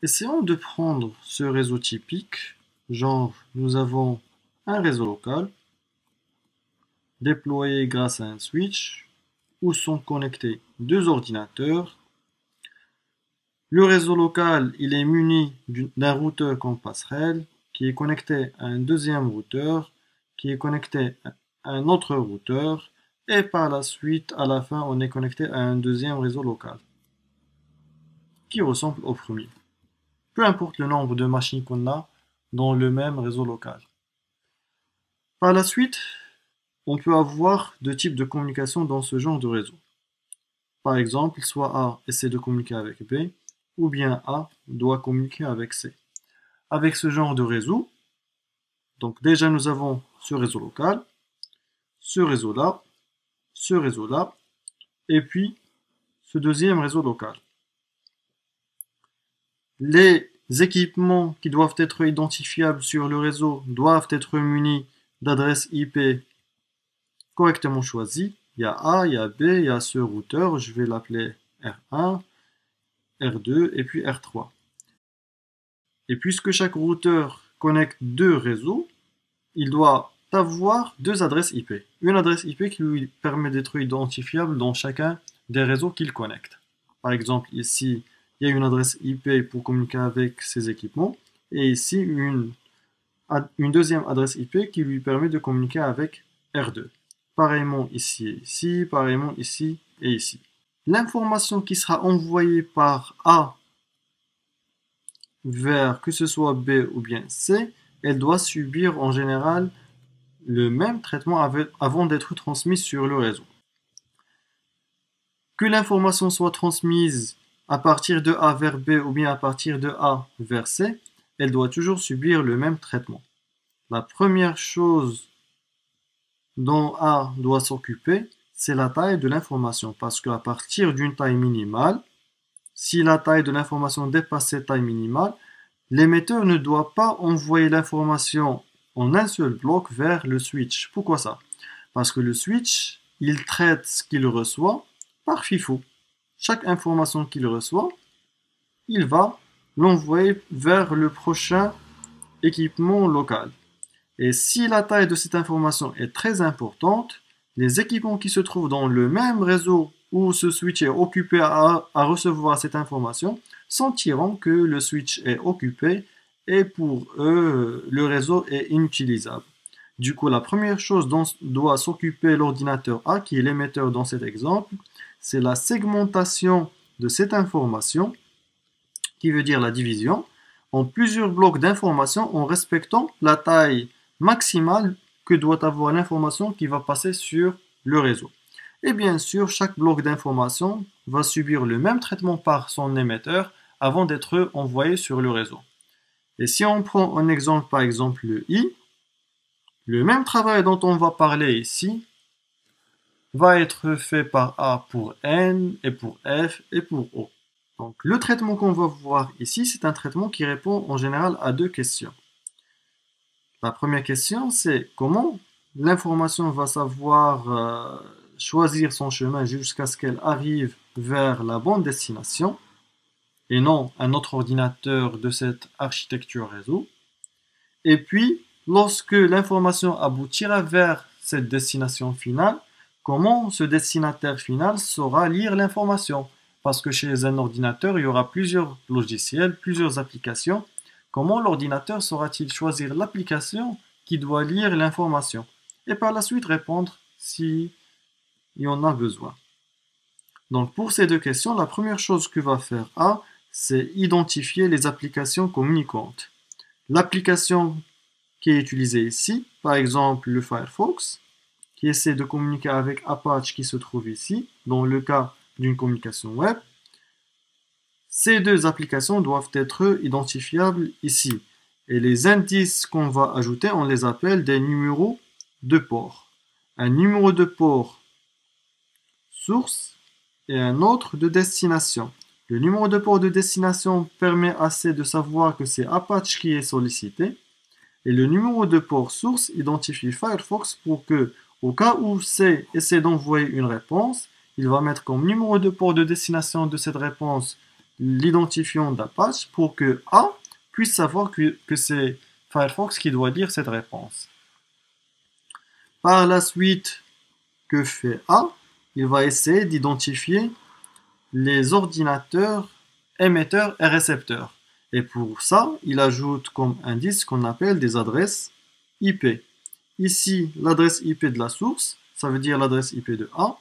Essayons de prendre ce réseau typique, genre nous avons un réseau local déployé grâce à un switch où sont connectés deux ordinateurs. Le réseau local, il est muni d'un routeur comme passerelle qui est connecté à un deuxième routeur qui est connecté à un autre routeur et par la suite, à la fin, on est connecté à un deuxième réseau local qui ressemble au premier. Peu importe le nombre de machines qu'on a dans le même réseau local. Par la suite, on peut avoir deux types de communication dans ce genre de réseau. Par exemple, soit A essaie de communiquer avec B, ou bien A doit communiquer avec C. Avec ce genre de réseau, donc déjà nous avons ce réseau local, ce réseau-là, ce réseau-là, et puis ce deuxième réseau local. Les équipements qui doivent être identifiables sur le réseau doivent être munis d'adresses IP correctement choisies. Il y a A, il y a B, il y a ce routeur, je vais l'appeler R1, R2 et puis R3. Et puisque chaque routeur connecte deux réseaux, il doit avoir deux adresses IP. Une adresse IP qui lui permet d'être identifiable dans chacun des réseaux qu'il connecte. Par exemple, ici, il y a une adresse IP pour communiquer avec ses équipements, et ici, une deuxième adresse IP qui lui permet de communiquer avec R2. Pareillement ici et ici, pareillement ici et ici. L'information qui sera envoyée par A vers que ce soit B ou bien C, elle doit subir en général le même traitement avant d'être transmise sur le réseau. Que l'information soit transmise à partir de A vers B ou bien à partir de A vers C, elle doit toujours subir le même traitement. La première chose dont A doit s'occuper, c'est la taille de l'information, parce qu'à partir d'une taille minimale, si la taille de l'information dépasse cette taille minimale, l'émetteur ne doit pas envoyer l'information en un seul bloc vers le switch. Pourquoi ça? Parce que le switch, il traite ce qu'il reçoit par FIFO. Chaque information qu'il reçoit, il va l'envoyer vers le prochain équipement local. Et si la taille de cette information est très importante, les équipements qui se trouvent dans le même réseau où ce switch est occupé à recevoir cette information sentiront que le switch est occupé et pour eux, le réseau est inutilisable. Du coup, la première chose dont doit s'occuper l'ordinateur A, qui est l'émetteur dans cet exemple, c'est la segmentation de cette information, qui veut dire la division, en plusieurs blocs d'informations en respectant la taille maximale que doit avoir l'information qui va passer sur le réseau. Et bien sûr, chaque bloc d'information va subir le même traitement par son émetteur avant d'être envoyé sur le réseau. Et si on prend un exemple, par exemple le I, le même travail dont on va parler ici va être fait par A pour N et pour F et pour O. Donc le traitement qu'on va voir ici, c'est un traitement qui répond en général à deux questions. La première question, c'est comment l'information va savoir choisir son chemin jusqu'à ce qu'elle arrive vers la bonne destination et non un autre ordinateur de cette architecture réseau. Et puis, lorsque l'information aboutira vers cette destination finale, comment ce destinataire final saura lire l'information? Parce que chez un ordinateur, il y aura plusieurs logiciels, plusieurs applications. Comment l'ordinateur saura-t-il choisir l'application qui doit lire l'information? Et par la suite répondre s'il y en a besoin. Donc pour ces deux questions, la première chose que va faire A, c'est identifier les applications communicantes. L'application qui est utilisée ici, par exemple le Firefox, qui essaie de communiquer avec Apache qui se trouve ici, dans le cas d'une communication web. Ces deux applications doivent être identifiables ici. Et les indices qu'on va ajouter, on les appelle des numéros de port. Un numéro de port source et un autre de destination. Le numéro de port de destination permet assez de savoir que c'est Apache qui est sollicité. Et le numéro de port source identifie Firefox pour que, au cas où C essaie d'envoyer une réponse, il va mettre comme numéro de port de destination de cette réponse l'identifiant d'Apache pour que A puisse savoir que c'est Firefox qui doit lire cette réponse. Par la suite, que fait A? Il va essayer d'identifier les ordinateurs émetteurs et récepteurs. Et pour ça, il ajoute comme indice ce qu'on appelle des adresses IP. Ici, l'adresse IP de la source, ça veut dire l'adresse IP de A.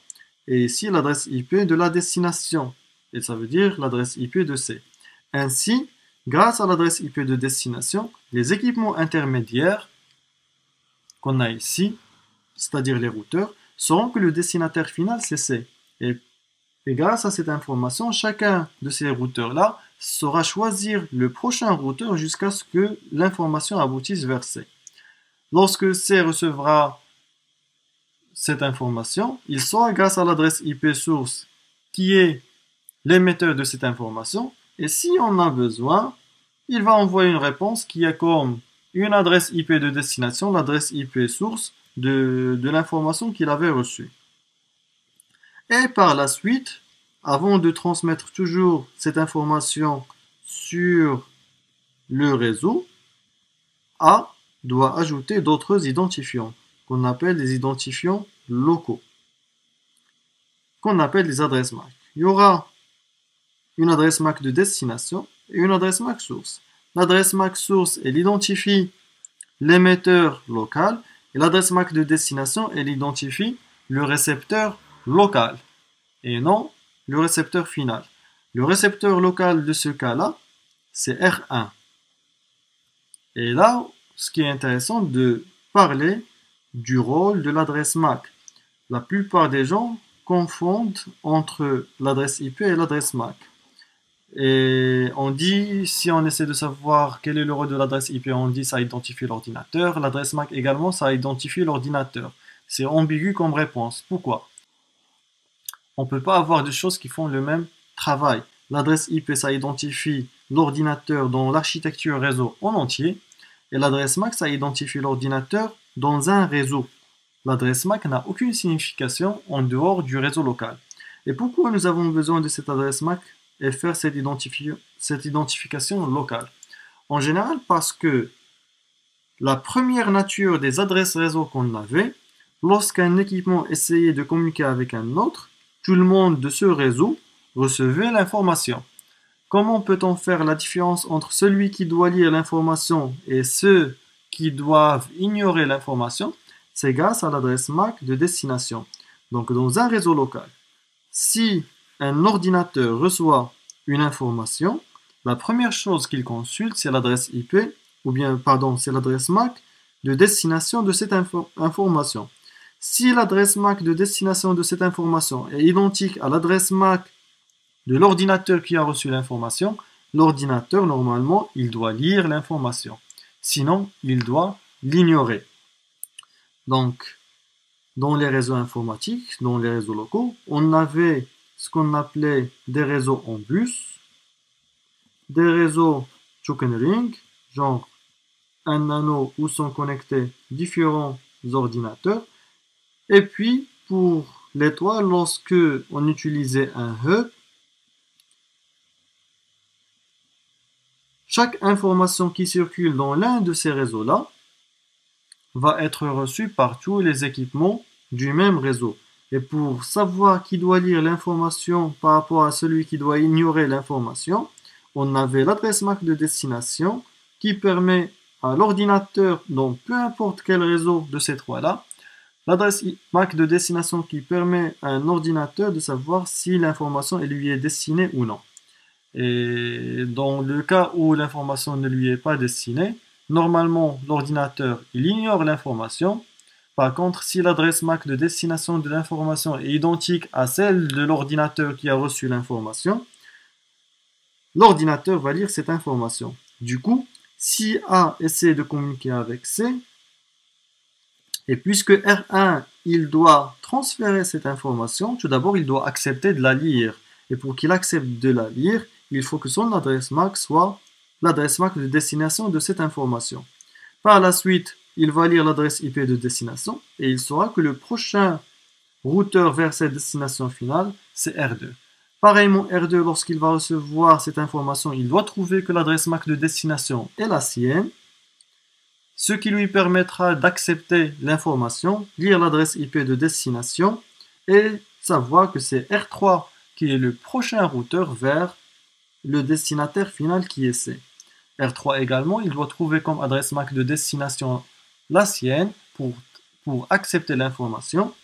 Et ici, l'adresse IP de la destination. Et ça veut dire l'adresse IP de C. Ainsi, grâce à l'adresse IP de destination, les équipements intermédiaires qu'on a ici, c'est-à-dire les routeurs, sauront que le destinataire final, c'est C. Et grâce à cette information, chacun de ces routeurs-là saura choisir le prochain routeur jusqu'à ce que l'information aboutisse vers C. Lorsque C recevra cette information, il saura grâce à l'adresse IP source qui est l'émetteur de cette information, et si on a besoin, il va envoyer une réponse qui a comme une adresse IP de destination, l'adresse IP source de l'information qu'il avait reçue. Et par la suite, avant de transmettre toujours cette information sur le réseau, A doit ajouter d'autres identifiants, qu'on appelle des identifiants locaux, qu'on appelle des adresses MAC. Il y aura une adresse MAC de destination et une adresse MAC source. L'adresse MAC source, elle identifie l'émetteur local, et l'adresse MAC de destination, elle identifie le récepteur local, et non le récepteur final. Le récepteur local de ce cas-là, c'est R1. Et là, ce qui est intéressant de parler du rôle de l'adresse MAC. La plupart des gens confondent entre l'adresse IP et l'adresse MAC. Et on dit, si on essaie de savoir quel est le rôle de l'adresse IP, on dit ça identifie l'ordinateur. L'adresse MAC également, ça identifie l'ordinateur. C'est ambigu comme réponse. Pourquoi? On ne peut pas avoir deux choses qui font le même travail. L'adresse IP, ça identifie l'ordinateur dans l'architecture réseau en entier. Et l'adresse MAC, ça identifie l'ordinateur dans un réseau. L'adresse MAC n'a aucune signification en dehors du réseau local. Et pourquoi nous avons besoin de cette adresse MAC et faire cette identification locale? En général, parce que la première nature des adresses réseau qu'on avait, lorsqu'un équipement essayait de communiquer avec un autre, tout le monde de ce réseau recevait l'information. Comment peut-on faire la différence entre celui qui doit lire l'information et ceux qui doivent ignorer l'information? C'est grâce à l'adresse MAC de destination. Donc dans un réseau local, si un ordinateur reçoit une information, la première chose qu'il consulte, c'est l'adresse IP, ou bien, pardon, c'est l'adresse MAC de destination de cette information. Si l'adresse MAC de destination de cette information est identique à l'adresse MAC de l'ordinateur qui a reçu l'information, l'ordinateur, normalement, il doit lire l'information. Sinon, il doit l'ignorer. Donc, dans les réseaux informatiques, dans les réseaux locaux, on avait ce qu'on appelait des réseaux en bus, des réseaux token ring, genre un anneau où sont connectés différents ordinateurs. Et puis, pour l'étoile, lorsque on utilisait un hub, chaque information qui circule dans l'un de ces réseaux-là va être reçue par tous les équipements du même réseau. Et pour savoir qui doit lire l'information par rapport à celui qui doit ignorer l'information, on avait l'adresse MAC de destination qui permet à l'ordinateur, dans peu importe quel réseau de ces trois-là, l'adresse MAC de destination qui permet à un ordinateur de savoir si l'information lui est destinée ou non. Et dans le cas où l'information ne lui est pas destinée, normalement l'ordinateur il ignore l'information. Par contre, si l'adresse MAC de destination de l'information est identique à celle de l'ordinateur qui a reçu l'information, l'ordinateur va lire cette information. Du coup, si A essaie de communiquer avec C, et puisque R1, il doit transférer cette information, tout d'abord, il doit accepter de la lire. Et pour qu'il accepte de la lire, il faut que son adresse MAC soit l'adresse MAC de destination de cette information. Par la suite, il va lire l'adresse IP de destination et il saura que le prochain routeur vers cette destination finale, c'est R2. Pareillement, R2, lorsqu'il va recevoir cette information, il doit trouver que l'adresse MAC de destination est la sienne, ce qui lui permettra d'accepter l'information, lire l'adresse IP de destination et savoir que c'est R3 qui est le prochain routeur vers le destinataire final qui est C. R3 également, il doit trouver comme adresse MAC de destination la sienne pour accepter l'information.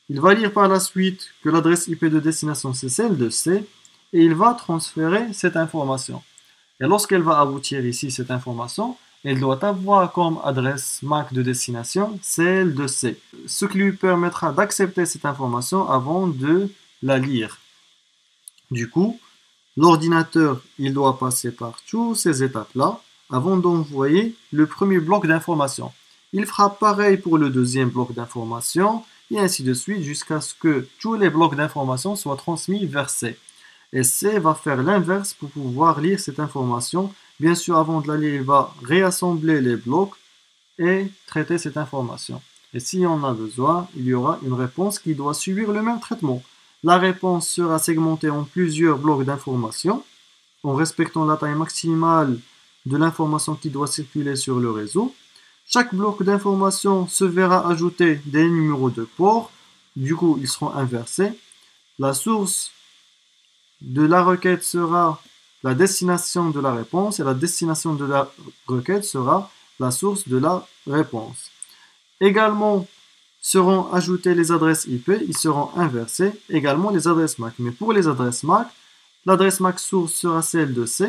Il va lire par la suite que l'adresse IP de destination c'est celle de C et il va transférer cette information. Et lorsqu'elle va aboutir ici, cette information, elle doit avoir comme adresse MAC de destination celle de C, ce qui lui permettra d'accepter cette information avant de la lire. Du coup, l'ordinateur, il doit passer par toutes ces étapes-là avant d'envoyer le premier bloc d'information. Il fera pareil pour le deuxième bloc d'information et ainsi de suite jusqu'à ce que tous les blocs d'information soient transmis vers C. Et C va faire l'inverse pour pouvoir lire cette information. Bien sûr, avant de la lire, il va réassembler les blocs et traiter cette information. Et si on a besoin, il y aura une réponse qui doit subir le même traitement. La réponse sera segmentée en plusieurs blocs d'information en respectant la taille maximale de l'information qui doit circuler sur le réseau. Chaque bloc d'information se verra ajouter des numéros de port. Du coup, ils seront inversés. La source de la requête sera la destination de la réponse et la destination de la requête sera la source de la réponse. Également, seront ajoutées les adresses IP, ils seront inversés, également les adresses MAC. Mais pour les adresses MAC, l'adresse MAC source sera celle de C,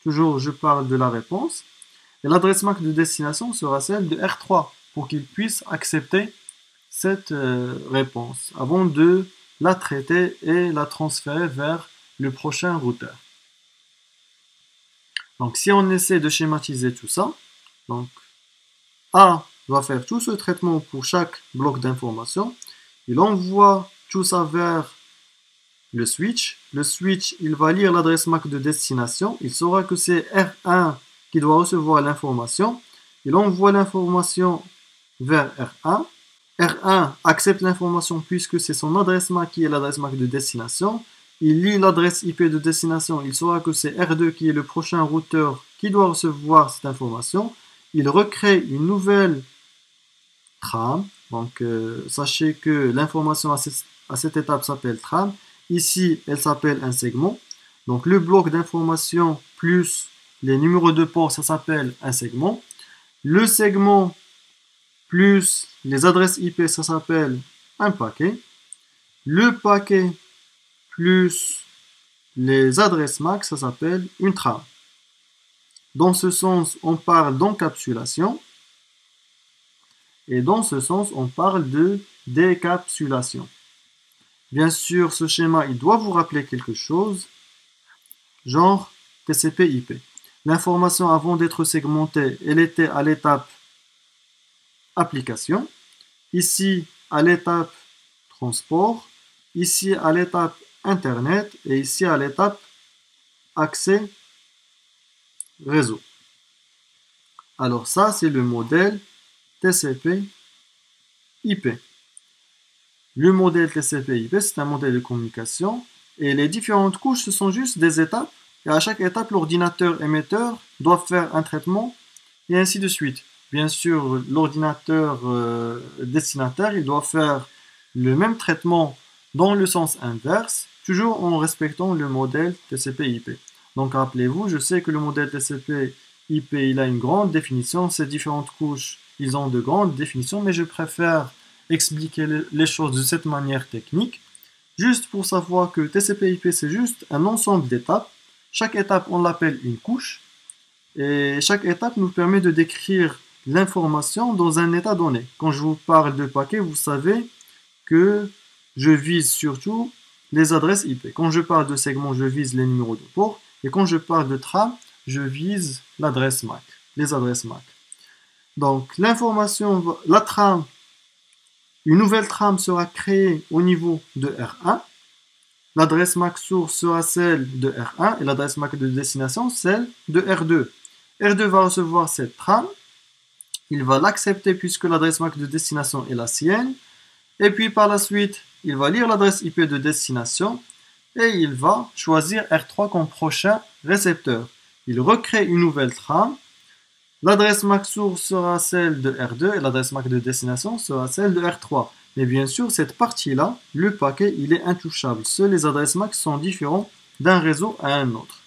toujours je parle de la réponse, et l'adresse MAC de destination sera celle de R3 pour qu'il puisse accepter cette réponse avant de la traiter et la transférer vers le prochain routeur. Donc si on essaie de schématiser tout ça, donc A va faire tout ce traitement pour chaque bloc d'information. Il envoie tout ça vers le switch. Le switch, il va lire l'adresse MAC de destination. Il saura que c'est R1 qui doit recevoir l'information. Il envoie l'information vers R1. R1 accepte l'information puisque c'est son adresse MAC qui est l'adresse MAC de destination. Il lit l'adresse IP de destination. Il saura que c'est R2 qui est le prochain routeur qui doit recevoir cette information. Il recrée une nouvelle trame. Donc, sachez que l'information à cette étape s'appelle trame. Ici, elle s'appelle un segment. Donc, le bloc d'information plus les numéros de port, ça s'appelle un segment. Le segment plus les adresses IP, ça s'appelle un paquet. Le paquet plus les adresses MAC, ça s'appelle une trame. Dans ce sens, on parle d'encapsulation. Et dans ce sens, on parle de décapsulation. Bien sûr, ce schéma, il doit vous rappeler quelque chose, genre TCP/IP. L'information, avant d'être segmentée, elle était à l'étape application. Ici, à l'étape transport. Ici, à l'étape Internet. Et ici, à l'étape accès réseau. Alors ça, c'est le modèle TCP/IP. Le modèle TCP/IP, c'est un modèle de communication et les différentes couches, ce sont juste des étapes. Et à chaque étape, l'ordinateur émetteur doit faire un traitement et ainsi de suite. Bien sûr, l'ordinateur destinataire, il doit faire le même traitement dans le sens inverse, toujours en respectant le modèle TCP/IP. Donc rappelez-vous, je sais que le modèle TCP/IP, il a une grande définition, ces différentes couches, ils ont de grandes définitions, mais je préfère expliquer les choses de cette manière technique, juste pour savoir que TCP/IP, c'est juste un ensemble d'étapes. Chaque étape, on l'appelle une couche, et chaque étape nous permet de décrire l'information dans un état donné. Quand je vous parle de paquet, vous savez que je vise surtout les adresses IP. Quand je parle de segment, je vise les numéros de port, et quand je parle de trame, je vise l'adresse MAC, les adresses MAC. Donc, l'information, la trame, une nouvelle trame sera créée au niveau de R1. L'adresse MAC source sera celle de R1 et l'adresse MAC de destination celle de R2. R2 va recevoir cette trame. Il va l'accepter puisque l'adresse MAC de destination est la sienne. Et puis par la suite, il va lire l'adresse IP de destination et il va choisir R3 comme prochain récepteur. Il recrée une nouvelle trame. L'adresse MAC source sera celle de R2 et l'adresse MAC de destination sera celle de R3. Mais bien sûr, cette partie-là, le paquet, il est intouchable. Seules les adresses MAC sont différentes d'un réseau à un autre.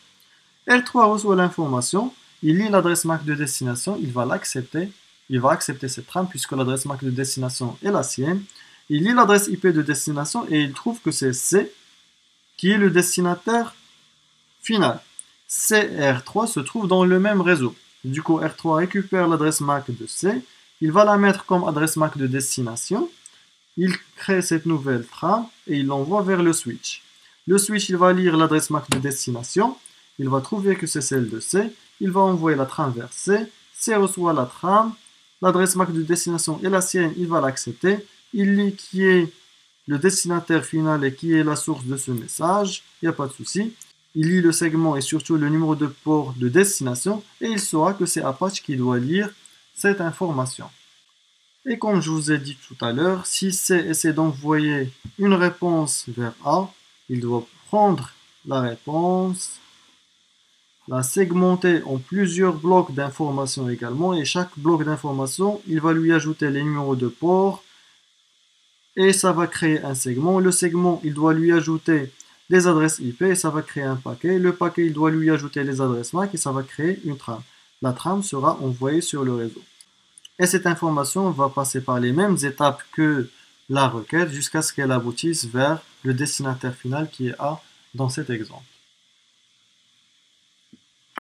R3 reçoit l'information, il lit l'adresse MAC de destination, il va l'accepter. Il va accepter cette trame puisque l'adresse MAC de destination est la sienne. Il lit l'adresse IP de destination et il trouve que c'est C qui est le destinataire final. CR3 se trouve dans le même réseau. Du coup, R3 récupère l'adresse MAC de C, il va la mettre comme adresse MAC de destination, il crée cette nouvelle trame et il l'envoie vers le switch. Le switch, il va lire l'adresse MAC de destination, il va trouver que c'est celle de C, il va envoyer la trame vers C, C reçoit la trame, l'adresse MAC de destination est la sienne, il va l'accepter, il lit qui est le destinataire final et qui est la source de ce message, il n'y a pas de souci. Il lit le segment et surtout le numéro de port de destination et il saura que c'est Apache qui doit lire cette information. Et comme je vous ai dit tout à l'heure, si C essaie d'envoyer une réponse vers A, il doit prendre la réponse, la segmenter en plusieurs blocs d'informations également et chaque bloc d'information, il va lui ajouter les numéros de port et ça va créer un segment. Le segment, il doit lui ajouter des adresses IP et ça va créer un paquet. Le paquet, il doit lui ajouter les adresses MAC et ça va créer une trame. La trame sera envoyée sur le réseau. Et cette information va passer par les mêmes étapes que la requête jusqu'à ce qu'elle aboutisse vers le destinataire final qui est A dans cet exemple.